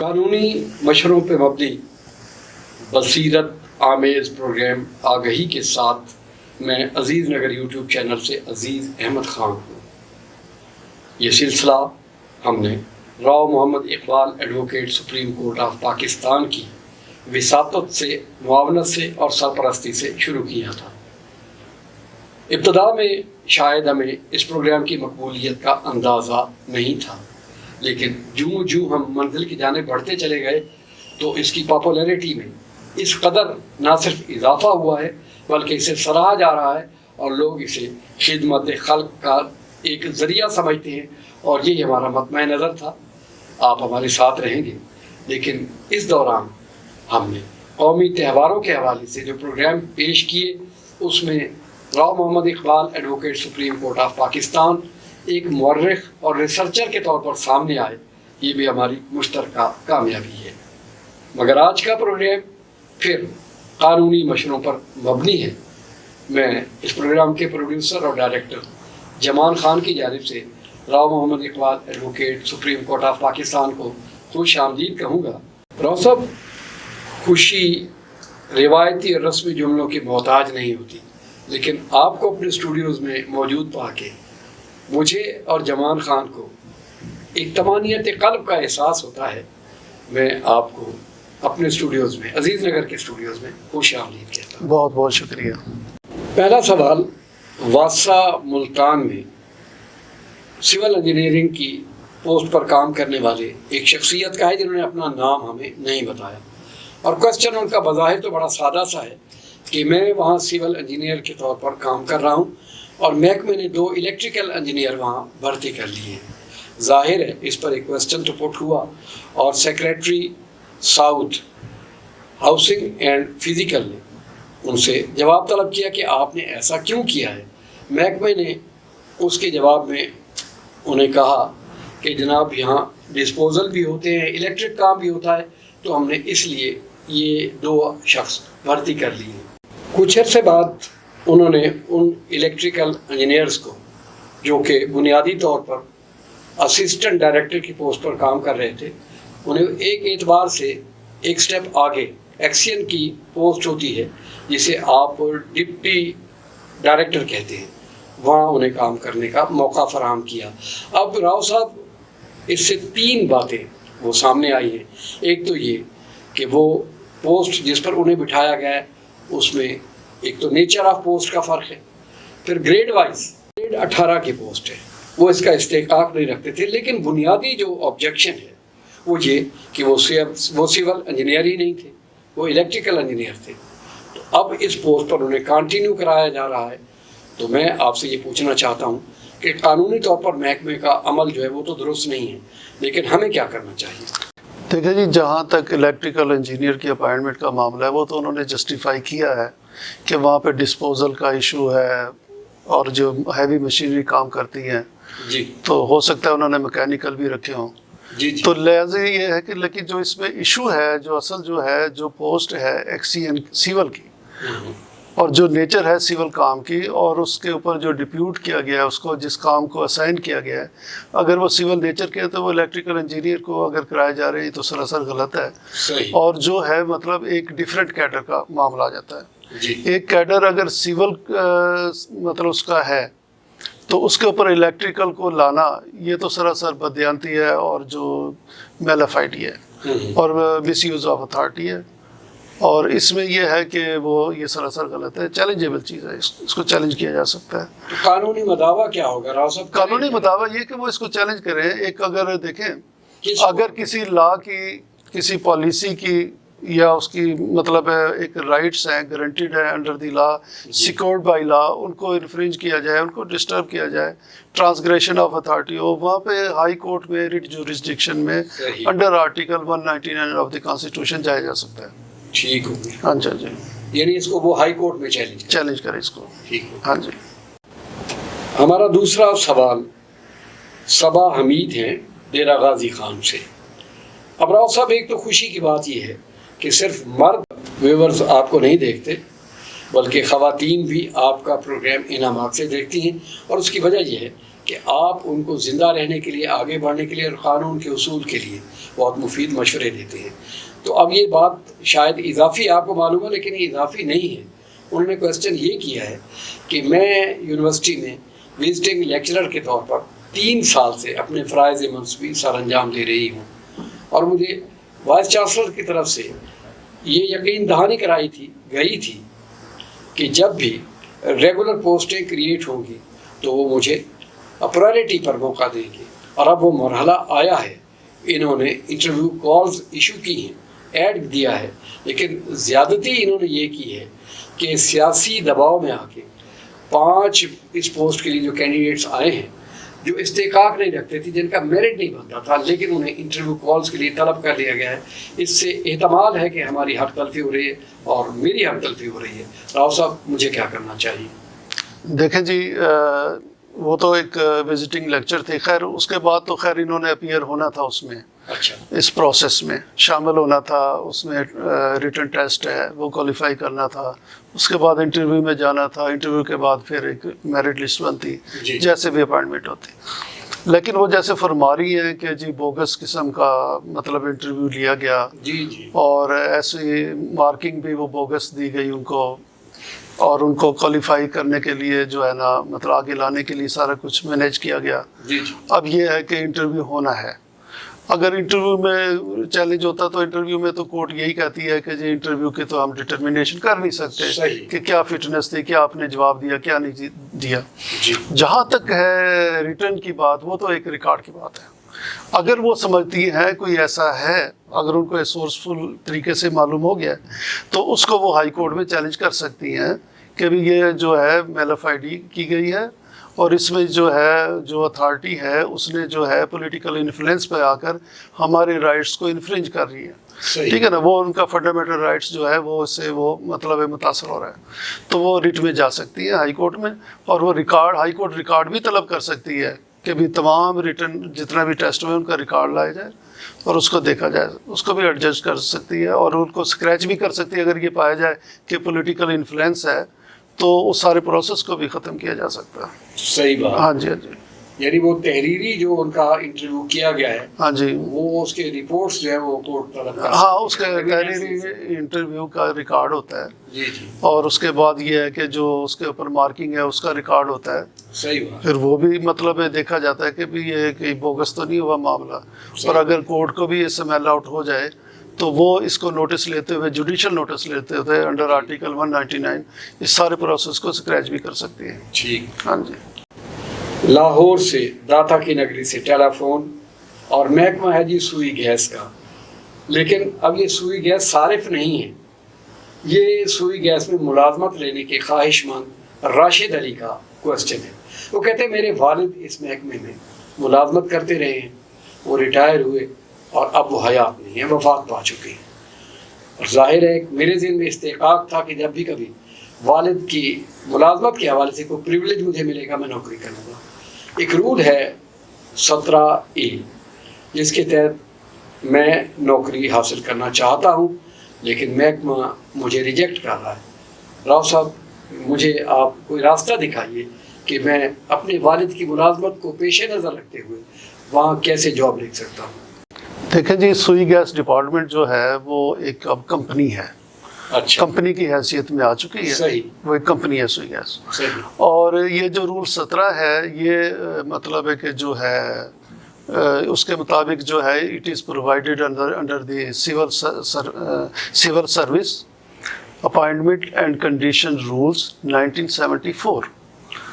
قانونی مشوروں پہ مبنی بصیرت آمیز پروگرام آگہی کے ساتھ میں عزیز نگر یوٹیوب چینل سے عزیز احمد خان ہوں۔ یہ سلسلہ ہم نے Rao Muhammad Iqbal advocate supreme court of Pakistan کی وساطت سے، معاونت سے اور سرپرستی سے شروع کیا تھا۔ ابتدا میں شاید ہمیں اس پروگرام کی مقبولیت کا اندازہ نہیں تھا، لیکن جوں ہم منزل کی جانب بڑھتے چلے گئے تو اس کی پاپولیرٹی میں اس قدر نہ صرف اضافہ ہوا ہے بلکہ اسے سراہا جا رہا ہے اور لوگ اسے خدمت خلق کا ایک ذریعہ سمجھتے ہیں، اور یہی ہمارا مطمع نظر تھا۔ آپ ہمارے ساتھ رہیں گے، لیکن اس دوران ہم نے قومی تہواروں کے حوالے سے جو پروگرام پیش کیے اس میں Rao Muhammad Iqbal advocate supreme court of Pakistan ایک مورخ اور ریسرچر کے طور پر سامنے آئے، یہ بھی ہماری مشترکہ کامیابی ہے۔ مگر آج کا پروگرام پھر قانونی مشوروں پر مبنی ہے۔ میں اس پروگرام کے پروڈیوسر اور ڈائریکٹر جمان خان کی جانب سے Rao Muhammad Iqbal advocate supreme court of Pakistan کو خوش آمدید کہوں گا۔ راؤ صاحب، خوشی روایتی اور رسمی جملوں کی محتاج نہیں ہوتی، لیکن آپ کو اپنے اسٹوڈیوز میں موجود پا کے مجھے اور جمان خان کو ایک طمانینت قلب کا احساس ہوتا ہے۔ میں آپ کو اپنے اسٹوڈیوز میں، عزیز نگر کے اسٹوڈیوز میں خوش آمدید کہتا ہوں۔ بہت بہت شکریہ۔ پہلا سوال، واسطہ ملتان میں سول انجینئرنگ کی پوسٹ پر کام کرنے والے ایک شخصیت کا ہے جنہوں نے اپنا نام ہمیں نہیں بتایا، اور کوشچن ان کا بظاہر تو بڑا سادہ سا ہے کہ میں وہاں سول انجینئر کے طور پر کام کر رہا ہوں اور محکمے نے 2 الیکٹریکل انجینئر وہاں بھرتی کر لیے ہیں۔ ظاہر ہے اس پر ایک کوشچن تو پٹ ہوا، اور secretary south housing and physical نے ان سے جواب طلب کیا کہ آپ نے ایسا کیوں کیا ہے۔ محکمے نے اس کے جواب میں انہیں کہا کہ جناب یہاں ڈسپوزل بھی ہوتے ہیں، الیکٹرک کام بھی ہوتا ہے، تو ہم نے اس لیے یہ 2 شخص بھرتی کر لی ہیں۔ کچھ عرصے بعد انہوں نے ان الیکٹریکل انجینئرز کو جو کہ بنیادی طور پر اسسٹنٹ ڈائریکٹر کی پوسٹ پر کام کر رہے تھے، انہیں ایک اعتبار سے ایک سٹیپ آگے ایکسین کی پوسٹ ہوتی ہے جسے آپ ڈپٹی ڈائریکٹر کہتے ہیں، وہاں انہیں کام کرنے کا موقع فراہم کیا۔ اب راؤ صاحب، اس سے 3 باتیں وہ سامنے آئی ہیں۔ ایک تو یہ کہ وہ پوسٹ جس پر انہیں بٹھایا گیا ہے اس میں ایک تو نیچر آف پوسٹ کا فرق ہے، پھر گریڈ وائز گریڈ 18 کی پوسٹ ہے، وہ اس کا استحقاق نہیں رکھتے تھے، لیکن بنیادی جو آبجیکشن ہے وہ یہ کہ وہ سول انجینئر ہی نہیں تھے، وہ الیکٹریکل انجینئر تھے۔ تو اب اس پوسٹ پر انہیں کنٹینیو کرایا جا رہا ہے۔ تو میں آپ سے یہ پوچھنا چاہتا ہوں کہ قانونی طور پر محکمے کا عمل جو ہے وہ تو درست نہیں ہے، لیکن ہمیں کیا کرنا چاہیے؟ دیکھیں جی، جہاں تک الیکٹریکل انجینئر کی اپائنٹمنٹ کا معاملہ ہے وہ تو انہوں نے جسٹیفائی کیا ہے کہ وہاں پہ ڈسپوزل کا ایشو ہے اور جو ہیوی مشینری کام کرتی ہیں جی، تو ہو سکتا ہے انہوں نے میکینیکل بھی رکھے ہوں۔ جی تو لہٰذا یہ ہے کہ لیکن جو اس میں ایشو ہے، جو اصل جو ہے جو پوسٹ ہے ایکسین سیول کی، اور جو نیچر ہے سیول کام کی، اور اس کے اوپر جو ڈپیوٹ کیا گیا ہے اس کو، جس کام کو اسائن کیا گیا ہے، اگر وہ سیول نیچر کے ہے تو وہ الیکٹریکل انجینئر کو اگر کرائے جا رہے ہیں تو سراسر غلط ہے۔ صحیح۔ اور جو ہے مطلب ایک ڈیفرنٹ کیڈر کا معاملہ آ جاتا ہے۔ جی، ایک کیڈر اگر سیول مطلب اس کا ہے تو اس کے اوپر الیکٹریکل کو لانا یہ تو سراسر بددیانتی ہے اور جو میلافائڈی ہے اور مس یوز آف اتھارٹی ہے، اور اس میں یہ ہے کہ وہ یہ سراسر غلط ہے، چیلنجیبل چیز ہے، اس کو چیلنج کیا جا سکتا ہے۔ تو قانونی مداوع کیا ہوگا راؤ صاحب؟ قانونی مداوع یہ کہ وہ اس کو چیلنج کریں۔ ایک اگر دیکھیں، اگر کسی لا کی، کسی پالیسی کی یا اس کی مطلب ہے ایک رائٹس ہیں، گارنٹیڈ ہے under the law, secured by law, ان کو انفرنج کیا جائے، ان کو ڈسٹرب کیا جائے، ٹرانسگریشن آف اتھارٹی ہو، وہاں پہ ہائی کورٹ میں ریٹ جورسڈکشن میں under article 199 of the constitution جایا جا سکتا ہے۔ ٹھیک ہو گیا۔ ہاں جی، ہاں جی، یعنی اس کو وہ ہائی کورٹ میں چیلنج کرے اس کو۔ ٹھیک ہو۔ ہاں جی۔ ہمارا دوسرا سوال صبا حمید ہیں ڈیرہ غازی خان سے۔ اب راؤ صاحب، ایک تو خوشی کی بات یہ ہے کہ صرف مرد ویورز آپ کو نہیں دیکھتے بلکہ خواتین بھی آپ کا پروگرام انعامات سے دیکھتی ہیں، اور اس کی وجہ یہ ہے کہ آپ ان کو زندہ رہنے کے لیے، آگے بڑھنے کے لیے اور قانون کے اصول کے لیے بہت مفید مشورے دیتے ہیں. تو اب یہ بات شاید اضافی آپ کو معلوم ہو، لیکن یہ اضافی نہیں ہے. انہوں نے کویسچن یہ کیا ہے کہ میں یونیورسٹی میں وزٹنگ لیکچرر کے طور پر 3 سال سے اپنے فرائض منصبی سر انجام دے رہی ہوں، اور مجھے وائس چانسلر کی طرف سے یہ یقین دہانی کرائی گئی تھی کہ جب بھی ریگولر پوسٹیں کریٹ ہوں گی تو وہ مجھے پرائرٹی پر موقع دیں گے. اور اب وہ مرحلہ آیا ہے. انہوں نے انٹرویو کالز ایشو کی ہیں، ایڈ دیا ہے، لیکن زیادتی انہوں نے یہ کی ہے کہ سیاسی دباؤ میں آ کے 5 اس پوسٹ کے لیے جو کینڈیڈیٹس آئے ہیں جو استحقاق نہیں رکھتے تھے، جن کا میرٹ نہیں بنتا تھا، لیکن انہیں انٹرویو کالز کے لیے طلب کر لیا گیا ہے. اس سے احتمال ہے کہ ہماری حق تلفی ہو رہی ہے اور میری حق تلفی ہو رہی ہے. راؤ صاحب مجھے کیا کرنا چاہیے؟ دیکھیں جی، وہ تو ایک وزٹنگ لیکچر تھی. خیر اس کے بعد تو خیر انہوں نے اپیئر ہونا تھا اس میں، اچھا، اس پروسیس میں شامل ہونا تھا. اس میں ریٹن ٹیسٹ ہے وہ کوالیفائی کرنا تھا. اس کے بعد انٹرویو میں جانا تھا. انٹرویو کے بعد پھر ایک میرٹ لسٹ بنتی، جیسے بھی اپائنٹمنٹ ہوتی. لیکن وہ جیسے فرما رہی ہیں کہ جی بوگس قسم کا مطلب انٹرویو لیا گیا، اور ایسی مارکنگ بھی وہ بوگس دی گئی ان کو، اور ان کو کوالیفائی کرنے کے لیے جو ہے نا مطلب آگے لانے کے لیے سارا کچھ مینیج کیا گیا. اب یہ ہے کہ انٹرویو ہونا ہے. اگر انٹرویو میں چیلنج ہوتا تو انٹرویو میں تو کورٹ یہی کہتی ہے کہ جی انٹرویو کی تو ہم ڈٹرمنیشن کر نہیں سکتے کہ کیا فٹنس تھی، کیا آپ نے جواب دیا، کیا نہیں دیا. جہاں تک ہے ریٹرن کی بات، وہ تو ایک ریکارڈ کی بات ہے. اگر وہ سمجھتی ہیں کوئی ایسا ہے، اگر ان کو سورسفل طریقے سے معلوم ہو گیا تو اس کو وہ ہائی کورٹ میں چیلنج کر سکتی ہیں کہ بھی یہ جو ہے میل آف آئی ڈی کی گئی ہے، اور اس میں جو ہے جو اتھارٹی ہے اس نے جو ہے پولیٹیکل انفلوئنس پہ آ کر ہمارے رائٹس کو انفرنج کر رہی ہے. ٹھیک ہے نا، وہ ان کا فنڈامنٹل رائٹس جو ہے وہ اس سے وہ مطلب متاثر ہو رہا ہے. تو وہ ریٹ میں جا سکتی ہے ہائی کورٹ میں، اور وہ ریکارڈ ہائی کورٹ ریکارڈ بھی طلب کر سکتی ہے کہ بھی تمام ریٹن جتنا بھی ٹیسٹ ہوئے ان کا ریکارڈ لایا جائے اور اس کو دیکھا جائے. اس کو بھی ایڈجسٹ کر سکتی ہے، اور ان کو اسکریچ بھی کر سکتی ہے اگر یہ پایا جائے کہ پولیٹیکل انفلوئنس ہے، تو اس سارے پروسیس کو بھی ختم کیا جا سکتا ہے. صحیح بات. ہاں جی، ہاں جی. یعنی وہ تحریری جو ان کا انٹرویو کیا گیا ہے، ہاں جی، وہ اس کے رپورٹس جو ہے وہ کورٹ طلب کر، ہاں اس کا تحریری انٹرویو کا ریکارڈ ہوتا ہے. جی جی. اور اس کے بعد یہ ہے کہ جو اس کے اوپر مارکنگ ہے اس کا ریکارڈ ہوتا ہے. صحیح بات. پھر وہ بھی مطلب دیکھا جاتا ہے کہ بھی یہ کہ بوگس تو نہیں ہوا معاملہ. اور اگر کورٹ کو بھی اس سے میل آؤٹ ہو جائے تو وہ اس کو نوٹس لیتے ہوئے، جوڈیشل نوٹس لیتے ہوئے انڈر آرٹیکل 199 اس سارے پروسیس کو اسکریچ بھی کر سکتی ہے. ٹھیک. ہاں جی. لاہور سے داتا کی نگری سے ٹیلی فون، اور محکمہ ہے جی سوئی گیس کا. لیکن اب یہ سوئی گیس صارف نہیں ہے. یہ سوئی گیس میں ملازمت لینے کے خواہش مند راشد علی کا کویسچن ہے. وہ کہتے ہیں میرے والد اس محکمے میں ملازمت کرتے رہے ہیں، وہ ریٹائر ہوئے اور اب وہ حیات نہیں ہیں، وفات پا چکے ہیں. اور ظاہر ہے میرے ذہن میں استحقاق تھا کہ جب بھی کبھی والد کی ملازمت کے حوالے سے کوئی پریولیج مجھے ملے گا میں نوکری کروں گا. ایک رول ہے 17A جس کے تحت میں نوکری حاصل کرنا چاہتا ہوں، لیکن محکمہ مجھے ریجیکٹ کر رہا ہے. راؤ صاحب مجھے آپ کوئی راستہ دکھائیے کہ میں اپنے والد کی ملازمت کو پیش نظر رکھتے ہوئے وہاں کیسے جاب لے سکتا ہوں. دیکھیں جی، سوئی گیس ڈپارٹمنٹ جو ہے وہ ایک اب کمپنی ہے. اچھا. کمپنی کی حیثیت میں آ چکی ہے. صحیح. وہ ایک کمپنی ہے سوئی گیس. صحیح. اور یہ جو رول 17 ہے یہ مطلب ہے کہ جو ہے اس کے مطابق جو ہے it is provided under the civil service appointment and condition rules 1974.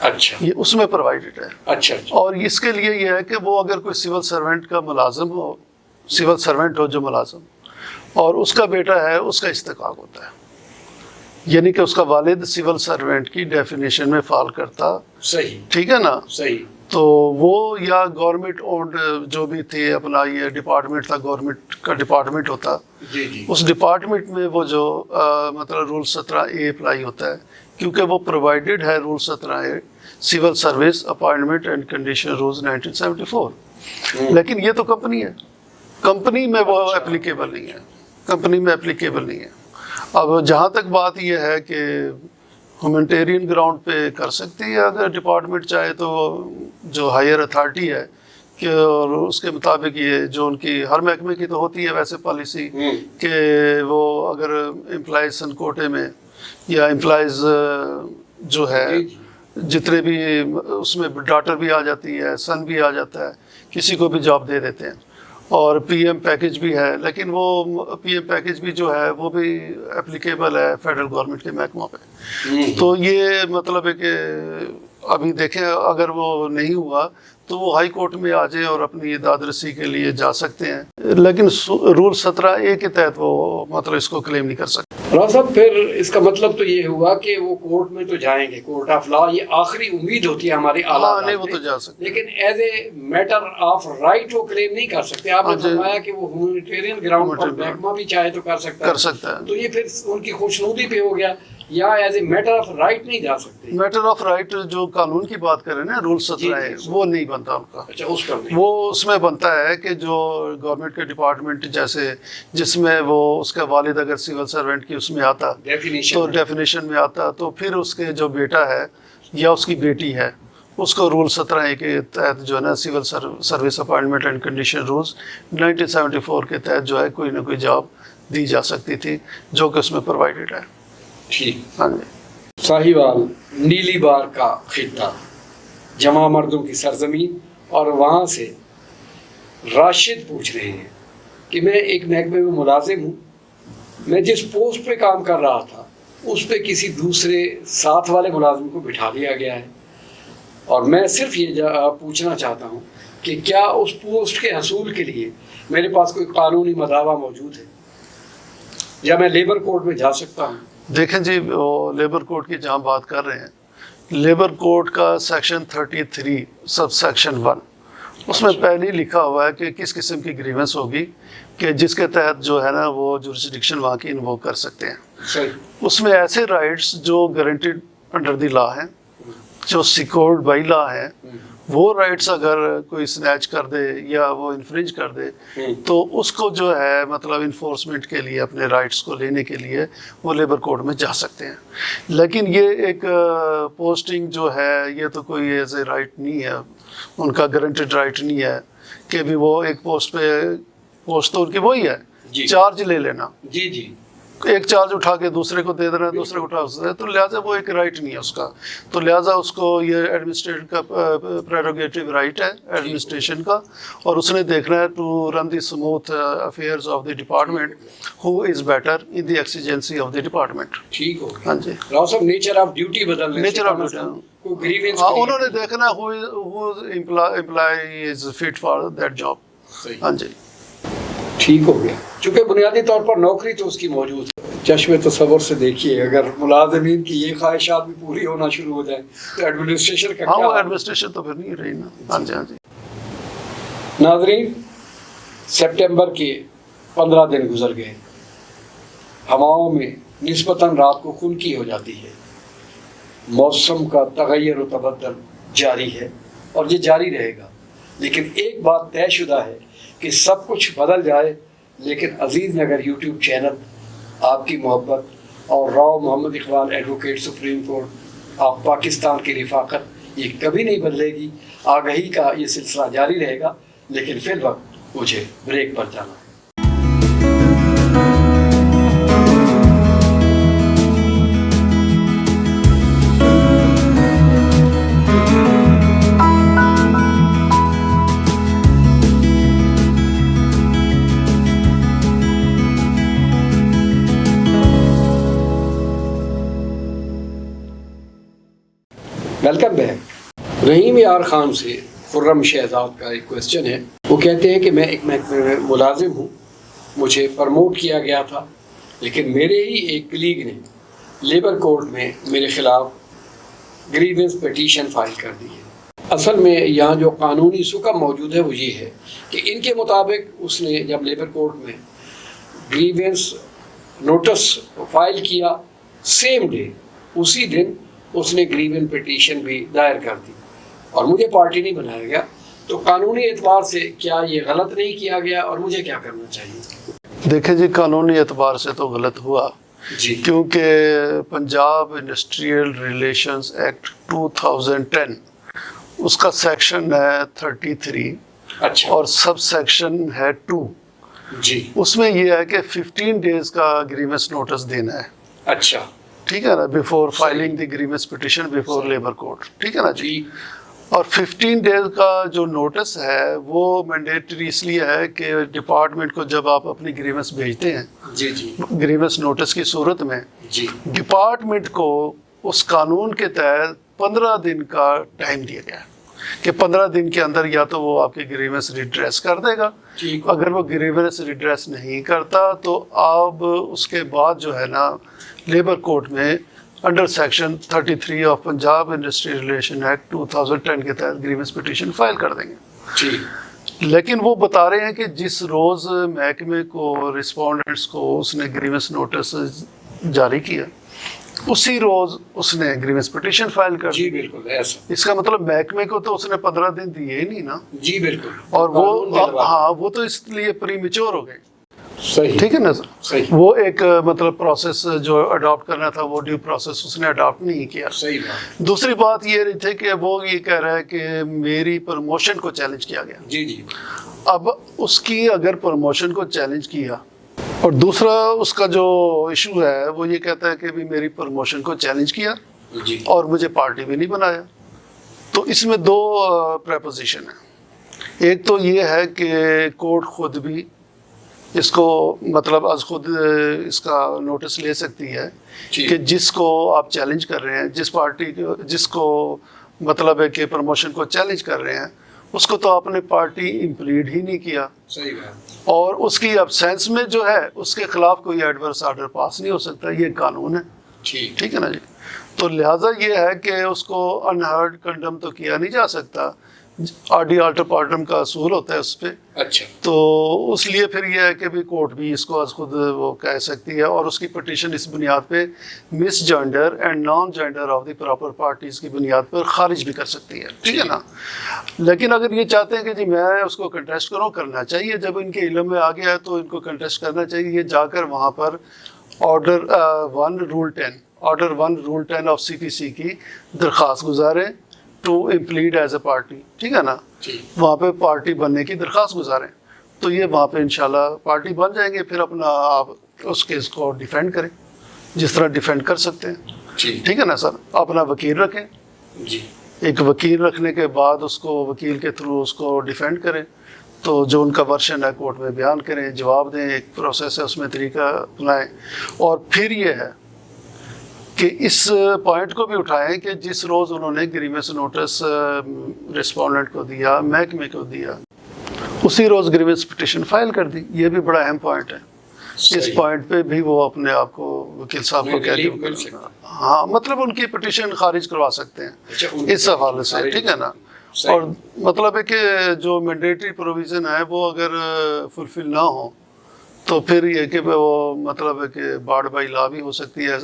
اچھا. یہ اس میں پرووائڈیڈ ہے. اچھا. اور اس کے لیے یہ ہے کہ وہ اگر کوئی سول سرونٹ کا ملازم ہو، سول سرونٹ ہو جو ملازم، اور اس کا بیٹا ہے، اس کا استحقاق ہوتا ہے. یعنی کہ اس کا والد سول سرونٹ کی ڈیفینیشن میں فال کرتا. صحیح. ٹھیک ہے نا. صحیح. تو وہ یا گورنمنٹ اونڈ جو بھی تھے اپنا یہ ڈپارٹمنٹ تھا، گورنمنٹ کا ڈپارٹمنٹ ہوتا. جی جی. اس ڈپارٹمنٹ میں وہ جو مطلب رول 17A اپلائی ہوتا ہے، کیونکہ وہ پرووائڈیڈ ہے rule 17A civil service appointment and condition rules 1974. لیکن یہ تو کمپنی ہے، کمپنی میں وہ اپلیکیبل نہیں ہے. کمپنی میں اپلیکیبل نہیں ہے. اب جہاں تک بات یہ ہے کہ ہیومینٹیرین گراؤنڈ پہ کر سکتی ہے اگر ڈپارٹمنٹ چاہے تو، جو ہائر اتھارٹی ہے کہ اور اس کے مطابق یہ جو ان کی ہر محکمے کی تو ہوتی ہے ویسے پالیسی کہ وہ اگر امپلائیز سن کوٹے میں یا امپلائیز جو ہے جتنے بھی اس میں ڈاٹر بھی آ جاتی ہے، سن بھی آ جاتا ہے، کسی کو بھی جاب دے دیتے ہیں، اور پی ایم پیکج بھی ہے، لیکن وہ پی ایم پیکج بھی جو ہے وہ بھی اپلیکیبل ہے فیڈرل گورنمنٹ کے محکموں پہ. تو یہ مطلب ہے کہ ابھی دیکھیں اگر وہ نہیں ہوا تو وہ ہائی کورٹ میں آ جائیں اور اپنی داد رسی کے لیے جا سکتے ہیں، لیکن رول 17A کے تحت وہ مطلب اس کو کلیم نہیں کر سکتے. راؤ صاحب پھر اس کا مطلب تو یہ ہوا کہ وہ کورٹ میں تو جائیں گے، کورٹ آف لا یہ آخری امید ہوتی ہے ہماری اعلیٰ نہیں وہ تو جا سکتے، لیکن as a matter of right وہ کلیم نہیں کر سکتے. آپ نے فرمایا کہ وہ ہیومینٹیرین گراؤنڈ پر محکمہ بھی چاہے تو کر سکتا ہے، تو یہ پھر ان کی خوشنودی پہ ہو گیا، یا as a matter of right نہیں جا سکتے. میٹر آف رائٹ جو قانون کی بات کریں نا رول 17 ہے وہ نہیں بنتا ان کا. اچھا اس کا وہ اس میں بنتا ہے کہ جو گورنمنٹ کے ڈپارٹمنٹ جیسے جس میں وہ اس کا والد اگر سول سرونٹ کی اس میں آتا تو ڈیفینیشن میں آتا، تو پھر اس کے جو بیٹا ہے یا اس کی بیٹی ہے اس کو رول 17A کے تحت جو ہے نا civil service appointment and condition rules 1974 کے تحت جو ہے کوئی نہ کوئی جاب دی جا سکتی تھی جو کہ اس میں پرووائڈیڈ ہے. ٹھیک. ہاں جی. ساہیوال نیلی بار کا خطہ، جمع مردوں کی سرزمین، اور وہاں سے راشد پوچھ رہے ہیں کہ میں ایک محکمے میں ملازم ہوں، میں جس پوسٹ پہ کام کر رہا تھا اس پہ کسی دوسرے ساتھ والے ملازم کو بٹھا دیا گیا ہے، اور میں صرف یہ پوچھنا چاہتا ہوں کہ کیا اس پوسٹ کے حصول کے لیے میرے پاس کوئی قانونی مداوع موجود ہے یا میں لیبر کورٹ میں جا سکتا ہوں؟ دیکھیں جی لیبر کوڈ کی جہاں بات کر رہے ہیں، لیبر کوڈ کا سیکشن 33 سب سیکشن 1 اس میں پہلے ہی لکھا ہوا ہے کہ کس قسم کی گریونس ہوگی کہ جس کے تحت جو ہے نا وہ جورسڈکشن وہاں کی انووک کر سکتے ہیں. اس میں ایسے رائٹس جو گارنٹیڈ انڈر دی لا ہیں، جو سیکورڈ بائی لا ہیں، وہ رائٹس اگر کوئی سنیچ کر دے یا وہ انفرنج کر دے تو اس کو جو ہے مطلب انفورسمنٹ کے لیے اپنے رائٹس کو لینے کے لیے وہ لیبر کوڈ میں جا سکتے ہیں. لیکن یہ ایک پوسٹنگ جو ہے یہ تو کوئی ایز اے رائٹ نہیں ہے، ان کا گارنٹیڈ رائٹ نہیں ہے کہ بھی وہ ایک پوسٹ پہ پوسٹ تو ان کی وہی ہے چارج لے لینا، ایک چارج اٹھا کے دوسرے کو دے دینا، دوسرے کو اٹھا سے، تو لہٰذا وہ ایک رائٹ نہیں ہے اس کا. تو لہٰذا اس کو یہ ایڈمنسٹریشن کا پریروگیٹو رائٹ ہے ایڈمنسٹریشن کا، اور اس نے دیکھنا ہے to run the smooth affairs of the department who is better in the exigency of the department. ٹھیک ہو. ہاں جی. راؤ صاحب نیچر آف ڈیوٹی بدلنے، نیچر آف ڈیوٹی انہوں نے دیکھنا ہو employee is fit for that job. ہاں جی. ٹھیک ہو گیا. چونکہ بنیادی طور پر نوکری تو اس کی موجود ہے. چشم تصور سے دیکھیے اگر ملازمین کی یہ خواہشات بھی پوری ہونا شروع ہو جائیں تو ایڈمنسٹریشن کا کیا؟ ایڈمنسٹریشن تو پھر نہیں رہی نا. ہاں جی. ہاں جی. ناظرین، سپٹمبر کے 15 دن گزر گئے، ہواؤں میں نسبتاً رات کو خنکی ہو جاتی ہے، موسم کا تغیر و تبدل جاری ہے اور یہ جاری رہے گا. لیکن ایک بات طے شدہ ہے کہ سب کچھ بدل جائے، لیکن عزیز نگر یوٹیوب چینل آپ کی محبت اور Rao Muhammad Iqbal advocate supreme court آپ پاکستان کی رفاقت یہ کبھی نہیں بدلے گی. آگہی کا یہ سلسلہ جاری رہے گا، لیکن فی الوقت مجھے بریک پر جانا ہے. Welcome back. رحیم یار خان سے خرم شہزاد کا ایک کویسچن ہے. وہ کہتے ہیں کہ میں ایک محکمے میں ملازم ہوں، مجھے پرموٹ کیا گیا تھا، لیکن میرے ہی ایک کلیگ نے لیبر کورٹ میں میرے خلاف گریونس پٹیشن فائل کر دی ہے. اصل میں یہاں جو قانونی سکم موجود ہے وہ یہ ہے کہ ان کے مطابق اس نے جب لیبر کورٹ میں گریونس نوٹس فائل کیا، سیم ڈے اسی دن اس نے گریون پٹیشن بھی دائر کر دی اور مجھے پارٹی نہیں بنایا گیا. تو قانونی اعتبار سے کیا یہ غلط نہیں کیا گیا اور مجھے کیا کرنا چاہیے؟ دیکھیں جی، قانونی اعتبار سے تو غلط ہوا، جی کیونکہ پنجاب انڈسٹریل ریلیشنز ایکٹ 2010 اس کا سیکشن ہے 33 اچھا اور سب سیکشن ہے 2. جی اس میں یہ ہے کہ 15 ڈیز کا گریونس نوٹس دینا ہے. اچھا ٹھیک ہے نا, before filing the grievance petition before labour court. ٹھیک ہے نا جی. اور 15 ڈیز کا جو نوٹس ہے وہ مینڈیٹری اس لیے ہے کہ ڈپارٹمنٹ کو جب آپ اپنی گریونس بھیجتے ہیں جی جی گریونس نوٹس کی صورت میں جی ڈپارٹمنٹ کو اس قانون کے تحت 15 دن کا ٹائم دیا گیا ہے کہ 15 دن کے اندر یا تو وہ آپ کی گریونس ریڈریس کر دے گا. اگر وہ گریونس ریڈریس نہیں کرتا تو آپ اس کے بعد جو ہے نا لیبر کورٹ میں under section 33 of Punjab industry relation act 2010 کے تحت گریونس پٹیشن فائل کر دیں گے. جی لیکن وہ بتا رہے ہیں کہ جس روز محکمے کو رسپونڈنٹس کو اس نے گریونس نوٹس جاری کیا اسی روز اس نے گریونس پٹیشن فائل کر جی بالکل ایسا. اس کا مطلب محکمے کو تو اس نے 15 دن دیے ہی نہیں نا. جی بالکل. اور وہ ہاں وہ تو اس لیے پری میچور ہو گئے. صحیح. ٹھیک ہے نا سر. صحیح. وہ ایک مطلب پروسیس جو اڈاپٹ کرنا تھا وہ ڈیو پروسیس اس نے اڈاپٹ نہیں کیا. صحیح بات. دوسری بات یہ رہی تھی کہ وہ یہ کہہ رہا ہے کہ میری پروموشن کو چیلنج کیا گیا. جی جی. اب اس کی اگر پروموشن کو چیلنج کیا اور دوسرا اس کا جو ایشو ہے وہ یہ کہتا ہے کہ بھی میری پروموشن کو چیلنج کیا جی اور مجھے پارٹی بھی نہیں بنایا. تو اس میں دو پریپوزیشن ہیں. ایک تو یہ ہے کہ کورٹ خود بھی اس کو مطلب از خود اس کا نوٹس لے سکتی ہے کہ جس کو آپ چیلنج کر رہے ہیں جس پارٹی جس کو مطلب ہے کہ پروموشن کو چیلنج کر رہے ہیں اس کو تو آپ نے پارٹی امپلیڈ ہی نہیں کیا. صحیح بات. اور اس کی ابسینس میں جو ہے اس کے خلاف کوئی ایڈورس آرڈر پاس نہیں ہو سکتا. یہ قانون ہے. ٹھیک ہے نا جی. تو لہٰذا یہ ہے کہ اس کو انہرڈ کنڈم تو کیا نہیں جا سکتا. آر ڈی آلٹر پارٹم کا اصول ہوتا ہے اس پہ. اچھا. تو اس لیے پھر یہ ہے کہ بھی کورٹ بھی اس کو از خود وہ کہہ سکتی ہے اور اس کی پٹیشن اس بنیاد پہ misjoinder and nonjoinder of the proper parties کی بنیاد پر خارج بھی کر سکتی ہے. ٹھیک ہے نا. لیکن اگر یہ چاہتے ہیں کہ جی میں اس کو کنٹیسٹ کروں, کرنا چاہیے. جب ان کے علم میں آ گیا ہے تو ان کو کنٹیسٹ کرنا چاہیے. یہ جا کر وہاں پر آرڈر 1 رول 10 آف CPC کی درخواست گزاریں ٹو امپلیڈ ایز اے پارٹی. ٹھیک ہے نا. وہاں پہ پارٹی بننے کی درخواست گزاریں تو یہ وہاں پہ انشاءاللہ پارٹی بن جائیں گے. پھر اپنا آپ اس کیس کو ڈیفینڈ کریں جس طرح ڈیفینڈ کر سکتے ہیں. ٹھیک ہے نا سر. اپنا وکیل رکھیں. جی. ایک وکیل رکھنے کے بعد اس کو وکیل کے تھرو اس کو ڈیفینڈ کریں. تو جو ان کا ورشن ہے کورٹ میں بیان کریں, جواب دیں. ایک پروسیس ہے اس میں طریقہ اپنائیں. اور پھر یہ ہے کہ اس پوائنٹ کو بھی اٹھائیں کہ جس روز انہوں نے گریونس نوٹس رسپونڈنٹ کو دیا, محکمے کو دیا, اسی روز گریونس پٹیشن فائل کر دی. یہ بھی بڑا اہم پوائنٹ ہے. اس پوائنٹ پہ بھی وہ اپنے آپ کو وکیل صاحب کو کہہ کے ہاں مطلب ان کی پٹیشن خارج کروا سکتے ہیں اس حوالے سے. ٹھیک ہے نا. اور مطلب ہے کہ جو مینڈیٹری پروویژن ہے وہ اگر فلفل نہ ہو تو پھر یہ کہ وہ مطلب ہے کہ بارڈ بائی لا بھی ہو سکتی ہے.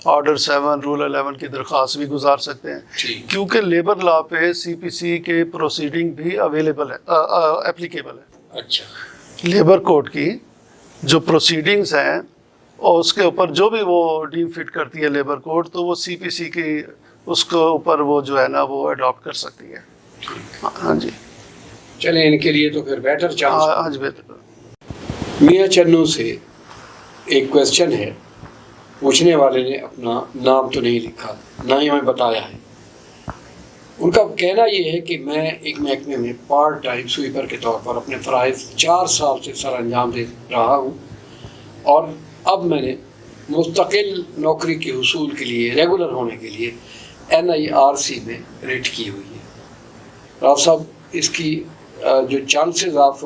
آرڈر 7 رول 11 کی درخواست بھی گزار سکتے ہیں کیونکہ لیبر لا پہ CPC کے پروسیڈنگ بھی اویلیبل ہے, اپلیکیبل ہے. اچھا. لیبر کورٹ کی جو پروسیڈنگز ہیں اور اس کے اوپر جو بھی وہ ڈیم فٹ کرتی ہے لیبر کورٹ تو وہ CPC کی اس کے اوپر وہ جو ہے نا وہ اڈاپٹ کر سکتی ہے. ہاں جی. چلیں ان کے لیے تو پھر بیٹر چانس. ہاں جی بہتر. میاں چنو سے ایک کویسچن ہے. پوچھنے والے نے اپنا نام تو نہیں لکھا, نہ ہی ہمیں بتایا ہے. ان کا کہنا یہ ہے کہ میں ایک محکمے میں پارٹ ٹائم سویپر کے طور پر اپنے فرائض 4 سال سے سر انجام دے رہا ہوں اور اب میں نے مستقل نوکری کے حصول کے لیے ریگولر ہونے کے لیے NIRC میں ریٹ کی ہوئی ہے. راؤ صاحب اس کی جو چانسز آف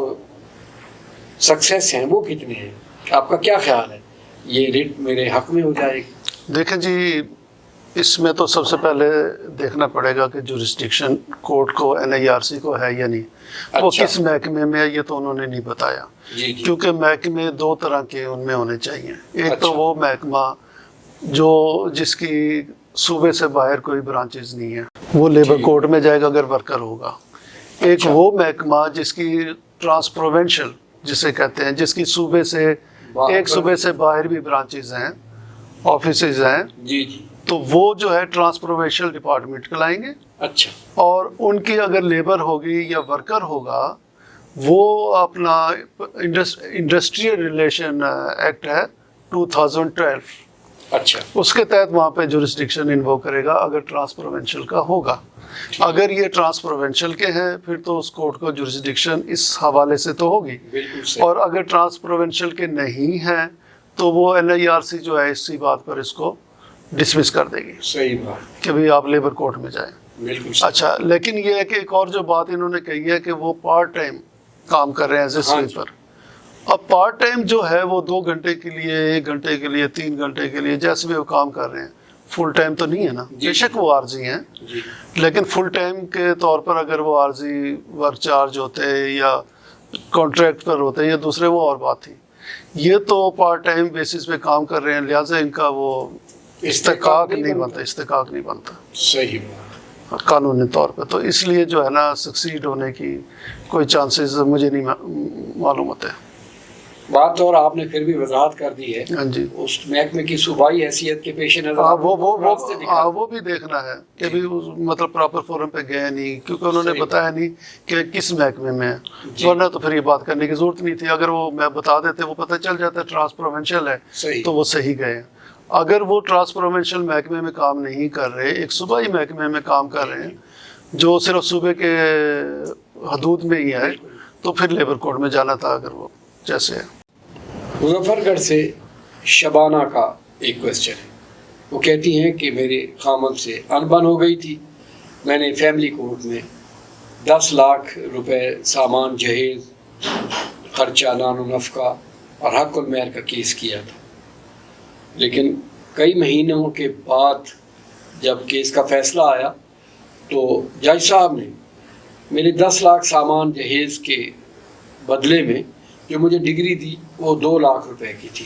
سکسیس ہیں وہ کتنے ہیں؟ آپ کا کیا خیال ہے؟ یہ ریٹ میرے حق میں ہو جائے گی؟ دیکھیں جی اس میں تو سب سے پہلے دیکھنا پڑے گا کہ جورسڈکشن کورٹ کو NIRC کو ہے یا نہیں. وہ کس محکمے میں ہے یہ تو انہوں نے نہیں بتایا. کیونکہ محکمے 2 طرح کے ان میں ہونے چاہیے. ایک تو وہ محکمہ جو جس کی صوبے سے باہر کوئی برانچز نہیں ہے وہ لیبر کورٹ میں جائے گا اگر ورکر ہوگا. ایک وہ محکمہ جس کی ٹرانس پروونشل جسے کہتے ہیں جس کی صوبے سے ایک صوبے سے باہر بھی برانچز ہیں آفیسز ہیں جی جی تو وہ جو ہے ٹرانسپروینشل ڈپارٹمنٹ کے لائیں گے، اچھا اور ان کی اگر لیبر ہوگی یا ورکر ہوگا وہ اپنا انڈسٹریل ریلیشن ایکٹ ہے 2012، اچھا اس کے تحت وہاں پہ جورسڈکشن انوو کرے گا اگر ٹرانسپروینشل کا ہوگا۔ اگر یہ ٹرانسپروینشل کے ہیں پھر تو اس کورٹ کو جورسڈکشن اس حوالے سے تو ہوگی، بالکل صحیح، اور اگر ٹرانسپروینشل کے نہیں ہیں تو وہ NIRC جو ہے اسی بات پر اس کو ڈسمس کر دے گی صحیح بات، کہ بھئی آپ لیبر کورٹ میں جائیں۔ بالکل صحیح، اچھا، لیکن یہ ہے کہ ایک اور جو بات انہوں نے کہی ہے کہ وہ پارٹ ٹائم کام کر رہے ہیں ایز اے ہاں جی۔ سویپر۔ اب پارٹ ٹائم جو ہے وہ 2 گھنٹے کے لیے، 1 گھنٹے کے لیے، 3 گھنٹے کے لیے، جیسے بھی وہ کام کر رہے ہیں، فل ٹائم تو نہیں ہے نا، جی۔ بے شک وہ عارضی ہیں، جی لیکن فل ٹائم کے طور پر اگر وہ عارضی ورک چارج ہوتے یا کانٹریکٹ پر ہوتے یا دوسرے، وہ اور بات تھی۔ یہ تو پارٹ ٹائم بیسس پہ کام کر رہے ہیں، لہٰذا ان کا وہ استحقاق نہیں بنتا، استحقاق نہیں بنتا صحیح بات، قانونی طور پہ، تو اس لیے جو ہے نا سکسیڈ ہونے کی کوئی چانسز مجھے نہیں معلوم ہوتے۔ بات اور آپ نے پھر بھی وضاحت کر دی ہے، ہاں جی، اس محکمے کی صوبائی حیثیت کے پیش نظر وہ بھی دیکھنا ہے کہ بھی مطلب پراپر فورم پہ گئے نہیں، کیونکہ انہوں نے بتایا نہیں کہ کس محکمے میں ہے، ورنہ تو پھر یہ بات کرنے کی ضرورت نہیں تھی۔ اگر وہ میں بتا دیتے، وہ پتہ چل جاتا ہے ٹرانسپروینشل ہے تو وہ صحیح گئے۔ اگر وہ ٹرانسپروینشل محکمے میں کام نہیں کر رہے، ایک صوبائی محکمے میں کام کر رہے ہیں جو صرف صوبے کے حدود میں ہی ہے، تو پھر لیبر کورٹ میں جانا تھا اگر وہ جیسے۔ مظفر گڑھ سے شبانہ کا ایک کویسچن ہے، وہ کہتی ہیں کہ میرے خامد سے انبن ہو گئی تھی، میں نے فیملی کورٹ میں 10 لاکھ روپے سامان جہیز، خرچہ نان و نفقہ اور حق المہر کا کیس کیا تھا، لیکن کئی مہینوں کے بعد جب کیس کا فیصلہ آیا تو جج صاحب نے میرے 10 لاکھ سامان جہیز کے بدلے میں جو مجھے ڈگری دی وہ 2 لاکھ روپے کی تھی،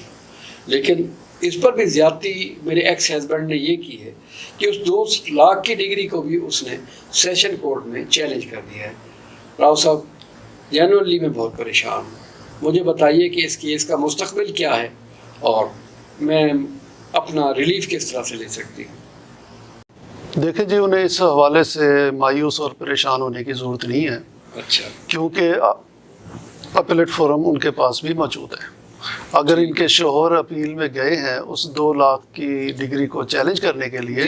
لیکن اس پر بھی زیادتی میرے ایکس ہسبینڈ نے یہ کی ہے کہ اس 2 لاکھ کی ڈگری کو بھی اس نے سیشن کورٹ میں چیلنج کر دیا ہے۔ راؤ صاحب، جنرلی میں بہت پریشان ہوں، مجھے بتائیے کہ اس کیس کا مستقبل کیا ہے اور میں اپنا ریلیف کس طرح سے لے سکتی ہوں؟ دیکھیں جی، انہیں اس حوالے سے مایوس اور پریشان ہونے کی ضرورت نہیں ہے، اچھا، کیونکہ اپیلیٹ فورم ان کے پاس بھی موجود ہے۔ اگر ان کے شوہر اپیل میں گئے ہیں اس 2 لاکھ کی ڈگری کو چیلنج کرنے کے لیے،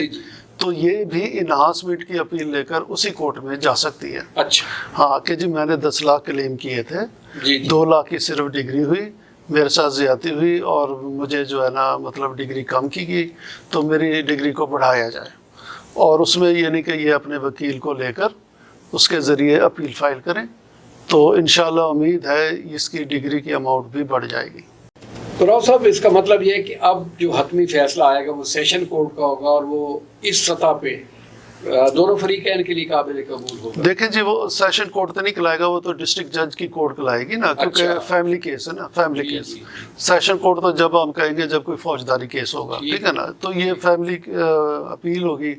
تو یہ بھی انہانسمنٹ کی اپیل لے کر اسی کورٹ میں جا سکتی ہے۔ اچھا، ہاں کہ جی میں نے 10 لاکھ کلیم کیے تھے، جی 2 لاکھ کی صرف ڈگری ہوئی، میرے ساتھ زیادتی ہوئی اور مجھے جو ہے نا مطلب ڈگری کم کی گئی، تو میری ڈگری کو بڑھایا جائے، اور اس میں یہ نہیں کہ یہ اپنے وکیل کو لے کر اس کے ذریعے اپیل فائل کریں، تو انشاءاللہ امید ہے اس کی ڈگری کی اماؤنٹ بھی بڑھ جائے گی۔ تو راؤ صاحب، اس کا مطلب یہ ہے کہ اب جو حتمی فیصلہ آئے گا وہ سیشن کورٹ کا ہوگا اور وہ اس سطح پہ دونوں فریقین کے لیے قابل قبول ہوگا؟ دیکھیں جی، وہ سیشن کورٹ تو نہیں کلائے گا، وہ تو ڈسٹرکٹ جج کی کورٹ کلائے گی نا، کیونکہ فیملی کیس ہے نا، فیملی کیس۔ سیشن کورٹ تو جب ہم کہیں گے جب کوئی فوجداری کیس ہوگا، ٹھیک ہے نا، تو یہ فیملی اپیل ہوگی،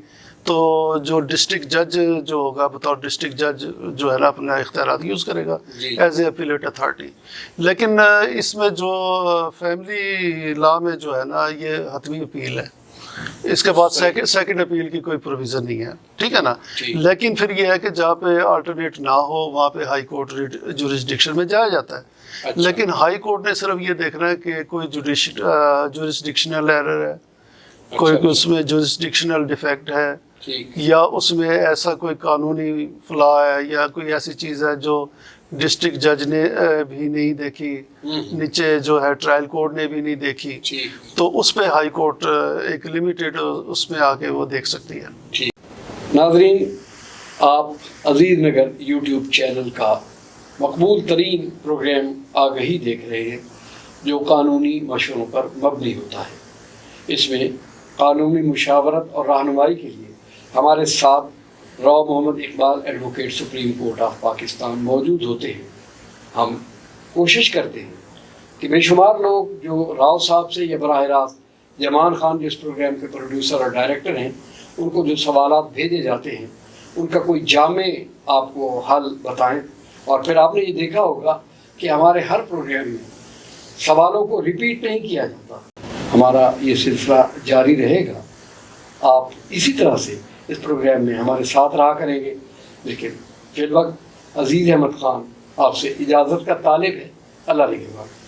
تو جو ڈسٹرکٹ جج جو ہوگا بطور ڈسٹرکٹ جج جو ہے نا اپنا اختیارات یوز کرے گا ایز اے اپیلیٹ اتھارٹی۔ لیکن اس میں جو فیملی لا میں جو ہے نا یہ حتمی اپیل ہے، اس کے بعد سیکنڈ اپیل کی کوئی پروویژن نہیں ہے، ٹھیک ہے نا۔ لیکن پھر یہ ہے کہ جہاں پہ آلٹرنیٹ نہ ہو وہاں پہ ہائی کورٹ جورسڈکشن میں جایا جاتا ہے، لیکن ہائی کورٹ نے صرف یہ دیکھنا ہے کہ کوئی جورسڈکشنل ایرر ہے، کوئی اس میں جورسڈکشنل ڈیفیکٹ ہے، یا اس میں ایسا کوئی قانونی فلاح ہے یا کوئی ایسی چیز ہے جو ڈسٹرکٹ جج نے بھی نہیں دیکھی، نیچے جو ہے ٹرائل کورٹ نے بھی نہیں دیکھی، تو اس پہ ہائی کورٹ ایک لمیٹیڈ اس میں آ کے وہ دیکھ سکتی ہے۔ ناظرین، آپ عزیز نگر یوٹیوب چینل کا مقبول ترین پروگرام آگہی دیکھ رہے ہیں جو قانونی مشوروں پر مبنی ہوتا ہے۔ اس میں قانونی مشاورت اور رہنمائی کے لیے ہمارے ساتھ Rao Muhammad Iqbal advocate supreme court of Pakistan موجود ہوتے ہیں۔ ہم کوشش کرتے ہیں کہ بے شمار لوگ جو راؤ صاحب سے یا براہ راست جمان خان جو اس پروگرام کے پروڈیوسر اور ڈائریکٹر ہیں، ان کو جو سوالات بھیجے جاتے ہیں ان کا کوئی جامع آپ کو حل بتائیں، اور پھر آپ نے یہ دیکھا ہوگا کہ ہمارے ہر پروگرام میں سوالوں کو ریپیٹ نہیں کیا جاتا، ہمارا یہ سلسلہ جاری رہے گا. آپ اسی طرح سے اس پروگرام میں ہمارے ساتھ رہا کریں گے. لیکن فی الوقت عزیز احمد خان آپ سے اجازت کا طالب ہے. اللہ نگہبان.